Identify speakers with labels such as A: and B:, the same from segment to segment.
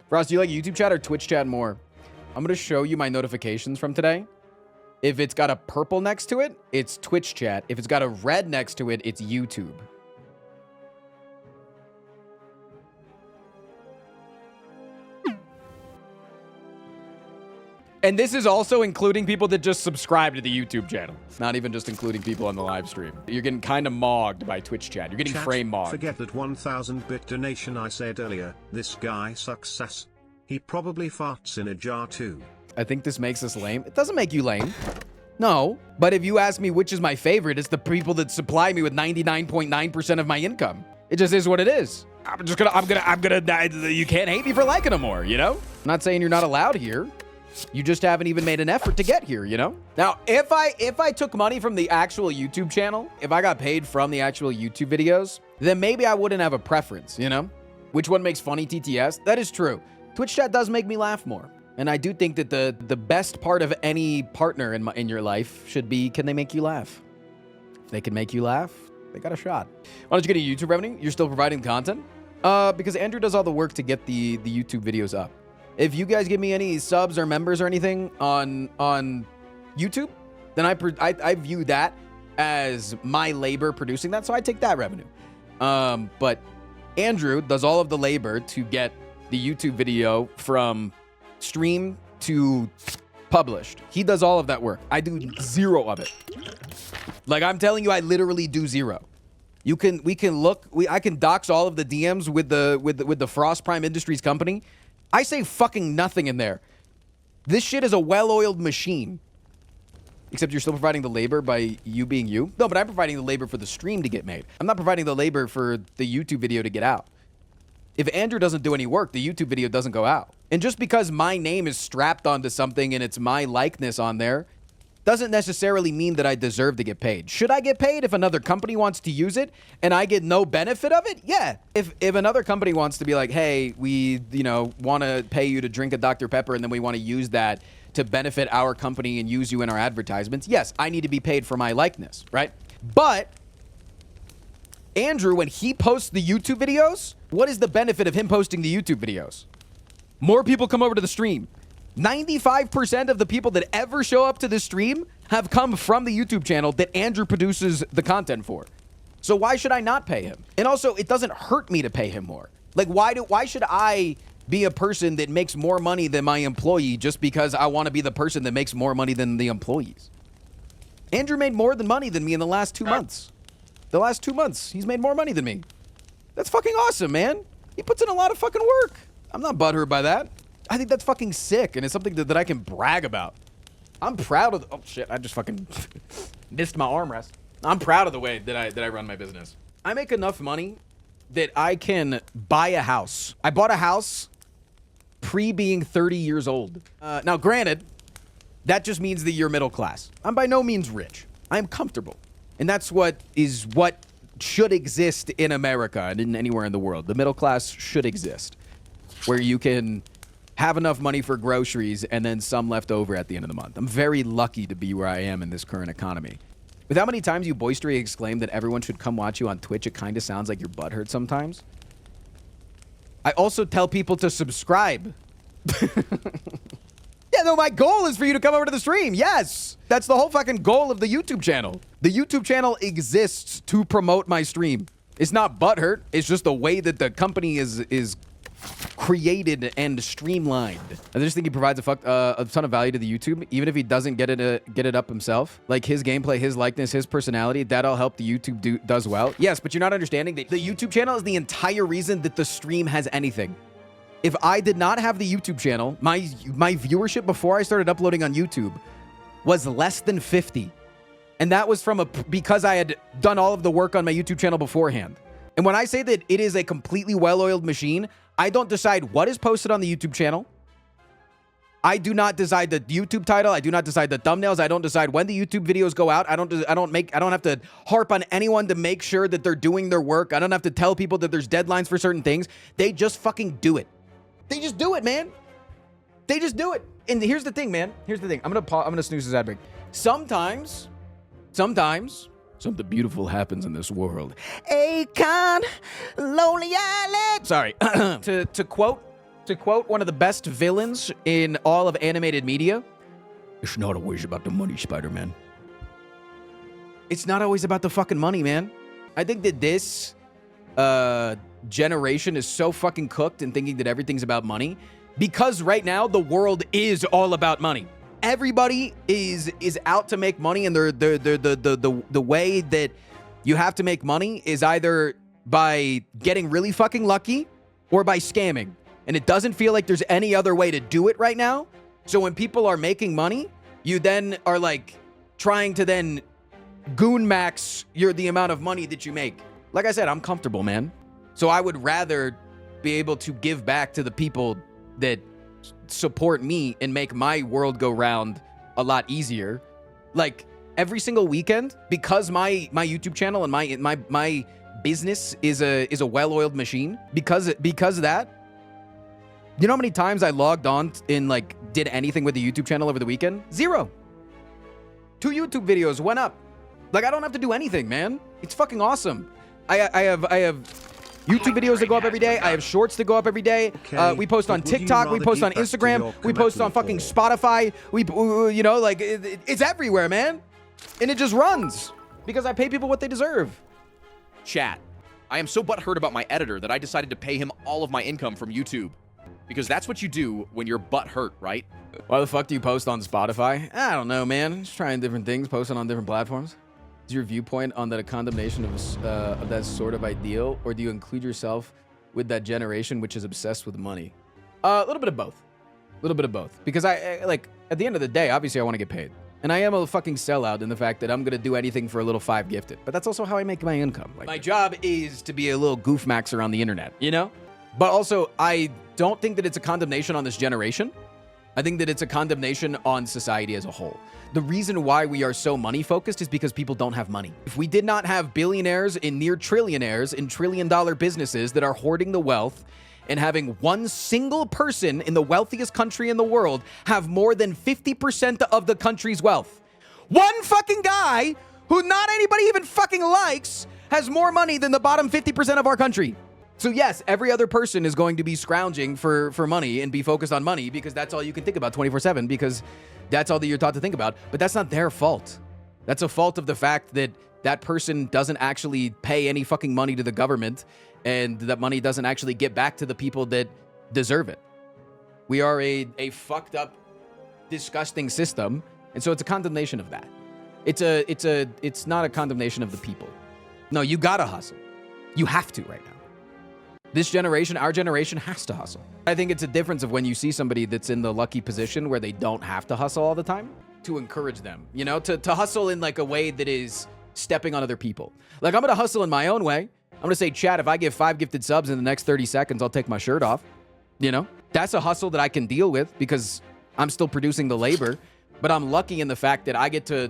A: Frost, do you like YouTube chat or Twitch chat more? I'm going to show you my notifications from today. If it's got a purple next to it, it's Twitch chat. If it's got a red next to it, it's YouTube. And this is also including people that just subscribe to the YouTube channel. Not even just including people on the live stream. You're getting kind of mogged by Twitch chat. You're getting frame mogged.
B: Forget that 1,000-bit donation I said earlier. This guy sucks ass. He probably farts in a jar too.
A: I think this makes us lame. It doesn't make you lame. No. But if you ask me which is my favorite, it's the people that supply me with 99.9% of my income. It just is what it is. I'm gonna, you can't hate me for liking them more, you know? I'm not saying you're not allowed here. You just haven't even made an effort to get here, you know? Now, if I took money from the actual YouTube channel, if I got paid from the actual YouTube videos, then maybe I wouldn't have a preference, you know? Which one makes funny TTS? That is true. Twitch chat does make me laugh more. And I do think that the best part of any partner in your life should be, can they make you laugh? If they can make you laugh, they got a shot. Why don't you get a YouTube revenue? You're still providing content? Because Andrew does all the work to get the YouTube videos up. If you guys give me any subs or members or anything on YouTube, then I view that as my labor producing that, so I take that revenue. But Andrew does all of the labor to get the YouTube video from stream to published. He does all of that work. I do zero of it. Like, I'm telling you, I literally do zero. I can dox all of the DMs with the Frost Prime Industries company. I say fucking nothing in there. This shit is a well-oiled machine. Except you're still providing the labor by you being you. No, but I'm providing the labor for the stream to get made. I'm not providing the labor for the YouTube video to get out. If Andrew doesn't do any work, the YouTube video doesn't go out. And just because my name is strapped onto something and it's my likeness on there, doesn't necessarily mean that I deserve to get paid. Should I get paid if another company wants to use it and I get no benefit of it? Yeah. If another company wants to be like, hey, we, want to pay you to drink a Dr. Pepper and then we want to use that to benefit our company and use you in our advertisements, yes, I need to be paid for my likeness, right? But Andrew, when he posts the YouTube videos, what is the benefit of him posting the YouTube videos? More people come over to the stream. 95% of the people that ever show up to this stream have come from the YouTube channel that Andrew produces the content for. So why should I not pay him? And also, it doesn't hurt me to pay him more. Like, why should I be a person that makes more money than my employee just because I want to be the person that makes more money than the employees? Andrew made more money than me in the last 2 months. The last 2 months, he's made more money than me. That's fucking awesome, man. He puts in a lot of fucking work. I'm not butthurt by that. I think that's fucking sick, and it's something that I can brag about. I'm proud of oh shit, I just fucking missed my armrest. I'm proud of the way that I run my business. I make enough money that I can buy a house. I bought a house pre-being 30 years old. Now, granted, that just means that you're middle class. I'm by no means rich. I'm comfortable. And that's what should exist in America and in anywhere in the world. The middle class should exist, where you can have enough money for groceries and then some left over at the end of the month. I'm very lucky to be where I am in this current economy. With how many times you boisterously exclaim that everyone should come watch you on Twitch, it kind of sounds like your butt hurts sometimes. I also tell people to subscribe. Yeah, no, my goal is for you to come over to the stream. Yes. That's the whole fucking goal of the YouTube channel. The YouTube channel exists to promote my stream. It's not butthurt. It's just the way that the company is created and streamlined. I just think he provides a ton of value to the YouTube, even if he doesn't get it up himself. Like his gameplay, his likeness, his personality, that'll help the YouTube does well. Yes, but you're not understanding that the YouTube channel is the entire reason that the stream has anything. If I did not have the YouTube channel, my viewership before I started uploading on YouTube was less than 50. And that was because I had done all of the work on my YouTube channel beforehand. And when I say that it is a completely well-oiled machine, I don't decide what is posted on the YouTube channel. I do not decide the YouTube title. I do not decide the thumbnails. I don't decide when the YouTube videos go out. I don't have to harp on anyone to make sure that they're doing their work. I don't have to tell people that there's deadlines for certain things. They just fucking do it. They just do it, man. They just do it. And here's the thing, man. Here's the thing. I'm gonna snooze this ad break. Sometimes something beautiful happens in this world. Akon, Lonely Island. Sorry. to quote To quote one of the best villains in all of animated media, it's not always about the money, Spider-Man. It's not always about the fucking money, man. I think that this generation is so fucking cooked in thinking that everything's about money because right now the world is all about money. Everybody is out to make money, and the way that you have to make money is either by getting really fucking lucky or by scamming. And it doesn't feel like there's any other way to do it right now. So when people are making money, you then are like trying to then goon max the amount of money that you make. Like I said, I'm comfortable, man. So I would rather be able to give back to the people that support me and make my world go round a lot easier. Like every single weekend, because my YouTube channel and my business is a well-oiled machine. Because of that, you know how many times I logged on and like did anything with the YouTube channel over the weekend? 0. 2 YouTube videos went up. Like I don't have to do anything, man. It's fucking awesome. I have YouTube videos that go up every day. I have shorts that go up every day.
B: Okay,
A: we post on TikTok. We post on Instagram. We post on fucking Spotify. You know, like it's everywhere, man. And it just runs because I pay people what they deserve.
C: Chat. I am so butthurt about my editor that I decided to pay him all of my income from YouTube. Because that's what you do when you're butthurt, right?
A: Why the fuck do you post on Spotify? I don't know, man. Just trying different things, posting on different platforms. Is your viewpoint on that a condemnation of that sort of ideal, or do you include yourself with that generation which is obsessed with money? A little bit of both. A little bit of both. Because I like, at the end of the day, obviously I want to get paid. And I am a fucking sellout in the fact that I'm going to do anything for a little 5 gifted. But that's also how I make my income. Like, my job is to be a little goof maxer on the internet, you know? But also, I don't think that it's a condemnation on this generation. I think that it's a condemnation on society as a whole. The reason why we are so money focused is because people don't have money. If we did not have billionaires and near trillionaires in trillion-dollar businesses that are hoarding the wealth and having one single person in the wealthiest country in the world have more than 50% of the country's wealth. One fucking guy who not anybody even fucking likes has more money than the bottom 50% of our country. So yes, every other person is going to be scrounging for money and be focused on money because that's all you can think about 24/7 because that's all that you're taught to think about. But that's not their fault. That's a fault of the fact that that person doesn't actually pay any fucking money to the government and that money doesn't actually get back to the people that deserve it. We are a fucked up, disgusting system. And so it's a condemnation of that. It's not a condemnation of the people. No, you gotta hustle. You have to right now. This generation, our generation, has to hustle. I think it's a difference of when you see somebody that's in the lucky position where they don't have to hustle all the time, to encourage them, you know, to hustle in like a way that is stepping on other people. Like I'm going to hustle in my own way. I'm going to say, chat, if I get 5 gifted subs in the next 30 seconds, I'll take my shirt off. You know, that's a hustle that I can deal with because I'm still producing the labor. But I'm lucky in the fact that I get to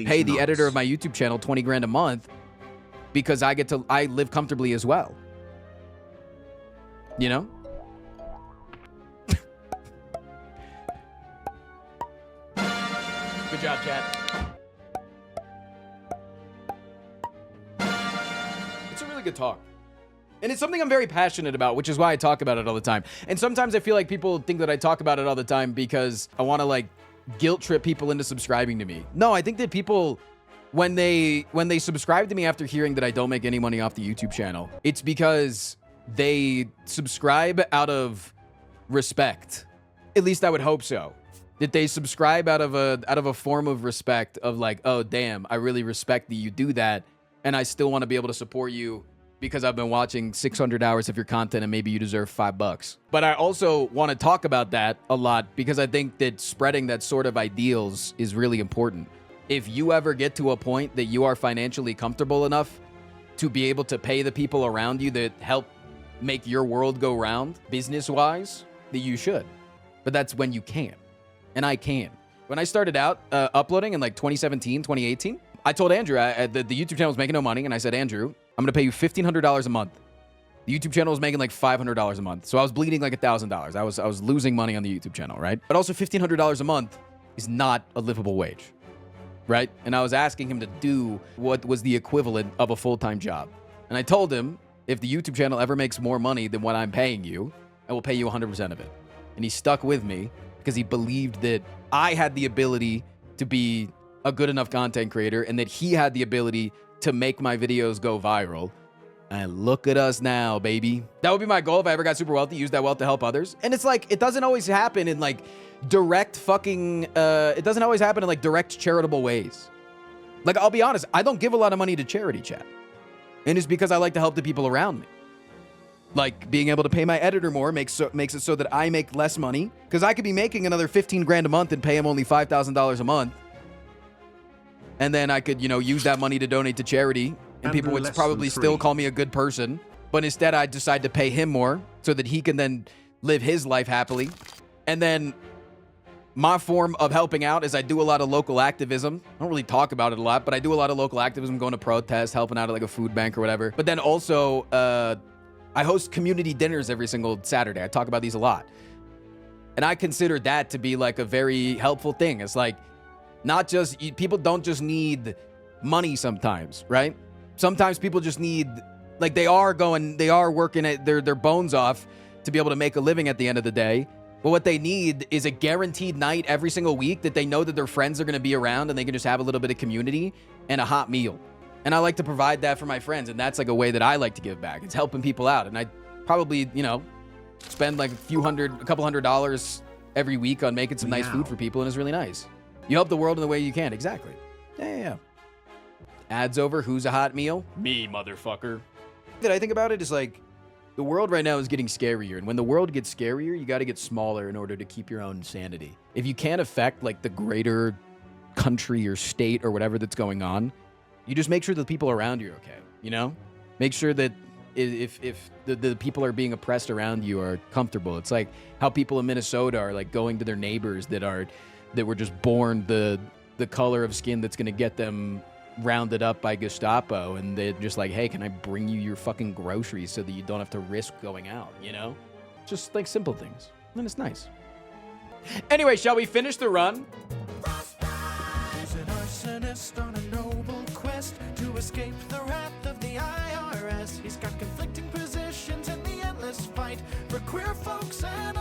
A: pay the editor of my YouTube channel 20 grand a month because I live comfortably as well. You know? Good job, chat. It's a really good talk. And it's something I'm very passionate about, which is why I talk about it all the time. And sometimes I feel like people think that I talk about it all the time because I want to like guilt trip people into subscribing to me. No, I think that people, when they subscribe to me after hearing that I don't make any money off the YouTube channel, it's because they subscribe out of respect. At least I would hope so. That they subscribe out of a form of respect of like, oh damn, I really respect that you do that, and I still want to be able to support you because I've been watching 600 hours of your content and maybe you deserve $5. But I also want to talk about that a lot because I think that spreading that sort of ideals is really important. If you ever get to a point that you are financially comfortable enough to be able to pay the people around you that help make your world go round business-wise, that you should. But that's when you can. And I can. When I started out uploading in like 2017, 2018, I told Andrew, the YouTube channel was making no money, and I said, Andrew, I'm going to pay you $1,500 a month. The YouTube channel was making like $500 a month. So I was bleeding like $1,000. I was losing money on the YouTube channel, right? But also $1,500 a month is not a livable wage, right? And I was asking him to do what was the equivalent of a full-time job. And I told him, if the YouTube channel ever makes more money than what I'm paying you, I will pay you 100% of it. And he stuck with me because he believed that I had the ability to be a good enough content creator and that he had the ability to make my videos go viral. And look at us now, baby. That would be my goal if I ever got super wealthy, use that wealth to help others. And it's like, it doesn't always happen in like direct fucking, it doesn't always happen in like direct charitable ways. Like, I'll be honest, I don't give a lot of money to charity, chat. And it's because I like to help the people around me. Like, being able to pay my editor more makes it so that I make less money. Because I could be making another 15 grand a month and pay him only $5,000 a month. And then I could, you know, use that money to donate to charity. And people would probably still call me a good person. But instead, I decide to pay him more so that he can then live his life happily. And then my form of helping out is I do a lot of local activism. I don't really talk about it a lot, but I do a lot of local activism, going to protests, helping out at like a food bank or whatever. But then also, I host community dinners every single Saturday. I talk about these a lot. And I consider that to be like a very helpful thing. It's like, not just, people don't just need money sometimes, right? Sometimes people just need, like they are working at their bones off to be able to make a living at the end of the day. But what they need is a guaranteed night every single week that they know that their friends are going to be around and they can just have a little bit of community and a hot meal. And I like to provide that for my friends. And that's like a way that I like to give back. It's helping people out. And I probably, you know, spend like a couple $100 every week on making some nice food for people. And it's really nice. You help the world in the way you can. Exactly. Yeah. Ads over. Who's a hot meal? Me, motherfucker. That I think about it is like, the world right now is getting scarier. And when the world gets scarier, you got to get smaller in order to keep your own sanity. If you can't affect like the greater country or state or whatever that's going on, you just make sure the people around you are okay, you know? Make sure that if the people are being oppressed around you are comfortable. It's like how people in Minnesota are like going to their neighbors that were just born the color of skin that's going to get them rounded up by Gestapo, and they're just like, hey, can I bring you your fucking groceries so that you don't have to risk going out, you know? Just like simple things. And it's nice. Anyway, shall we finish the run?
D: He's an arsonist on a noble quest to escape the wrath of the IRS. He's got conflicting positions in the endless fight for queer folks and